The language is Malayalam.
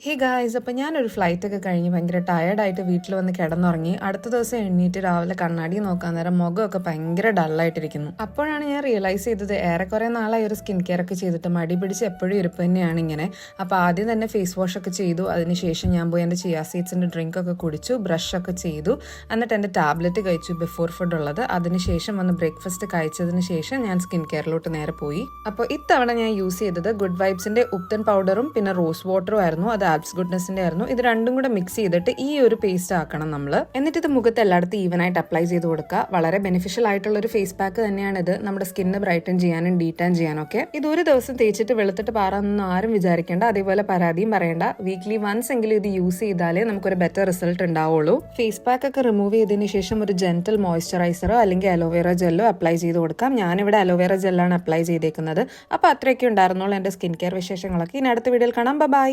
ഹേ ഗായ്സ്, അപ്പോൾ ഞാനൊരു ഫ്ലൈറ്റൊക്കെ കഴിഞ്ഞ് ഭയങ്കര ടയേർഡായിട്ട് വീട്ടിൽ വന്ന് കിടന്നുറങ്ങി. അടുത്ത ദിവസം എണ്ണീറ്റ് രാവിലെ കണ്ണാടി നോക്കാൻ നേരം മുഖമൊക്കെ ഭയങ്കര ഡള്ളായിട്ടിരിക്കുന്നു. അപ്പോഴാണ് ഞാൻ റിയലൈസ് ചെയ്തത് ഏറെക്കുറെ നാളായി ഒരു സ്കിൻ കെയർ ഒക്കെ ചെയ്തിട്ട് മടി പിടിച്ച് എപ്പോഴും ഇരിപ്പ് തന്നെയാണ് ഇങ്ങനെ. അപ്പോൾ ആദ്യം തന്നെ ഫേസ് വാഷ് ഒക്കെ ചെയ്തു. അതിനുശേഷം ഞാൻ പോയി എൻ്റെ ചിയാ സീഡ്സിൻ്റെ ഡ്രിങ്ക് ഒക്കെ കുടിച്ചു, ബ്രഷൊക്കെ ചെയ്തു. എന്നിട്ട് എൻ്റെ ടാബ്ലറ്റ് കഴിച്ചു ബിഫോർ ഫുഡ് ഉള്ളത്. അതിനുശേഷം വന്ന് ബ്രേക്ക്ഫാസ്റ്റ് കഴിച്ചതിന് ശേഷം ഞാൻ സ്കിൻ കെയറിലോട്ട് നേരെ പോയി. അപ്പോൾ ഇത്തവണ ഞാൻ യൂസ് ചെയ്തത് ഗുഡ് വൈബ്സിൻ്റെ ഉപ്തൻ പൗഡറും പിന്നെ റോസ് വാട്ടറും ആയിരുന്നു. അത് ആബ്സ് ഗുഡ്നെസിന്റെ ആയിരുന്നു. ഇത് രണ്ടും കൂടെ മിക്സ് ചെയ്തിട്ട് ഈ ഒരു പേസ്റ്റ് ആക്കണം നമ്മൾ. എന്നിട്ട് ഇത് മുഖത്ത് എല്ലായിടത്തും ഈവൻ ആയിട്ട് അപ്ലൈ ചെയ്ത് കൊടുക്കുക. വളരെ ബെനിഫിഷ്യൽ ആയിട്ടുള്ള ഒരു ഫേസ് പാക്ക് തന്നെയാണ് ഇത്. നമ്മുടെ സ്കിന്ന് ബ്രൈറ്റൻ ചെയ്യാനും ഡീറ്റാൻ ചെയ്യാനും ഒക്കെ. ഇത് ഒരു ദിവസം തേച്ചിട്ട് വെളുത്തിട്ട് പാറാന്നൊന്നും ആരും വിചാരിക്കേണ്ട. അതേപോലെ പരാതിയും പറയേണ്ട. വീക്ക്ലി വൺസ് എങ്കിലും ഇത് യൂസ് ചെയ്താലേ നമുക്കൊരു ബെറ്റർ റിസൾട്ട് ഉണ്ടാവുള്ളൂ. ഫേസ് പാക്ക് ഒക്കെ റിമൂവ് ചെയ്തതിന് ശേഷം ഒരു ജെന്റൽ മോയ്സ്ചറൈസറോ അല്ലെങ്കിൽ അലോവേറ ജെല്ലോ അപ്ലൈ ചെയ്ത് കൊടുക്കാം. ഞാനിവിടെ അലോവേറ ജെല്ലാണ് അപ്ലൈ ചെയ്തേക്കുന്നത്. അപ്പോൾ അത്രയൊക്കെ ഉണ്ടായിരുന്നുള്ളൂ എൻ്റെ സ്കിൻ കെയർ വിശേഷങ്ങളൊക്കെ. ഇനി അടുത്ത വീഡിയോയിൽ കാണാം. ബൈ.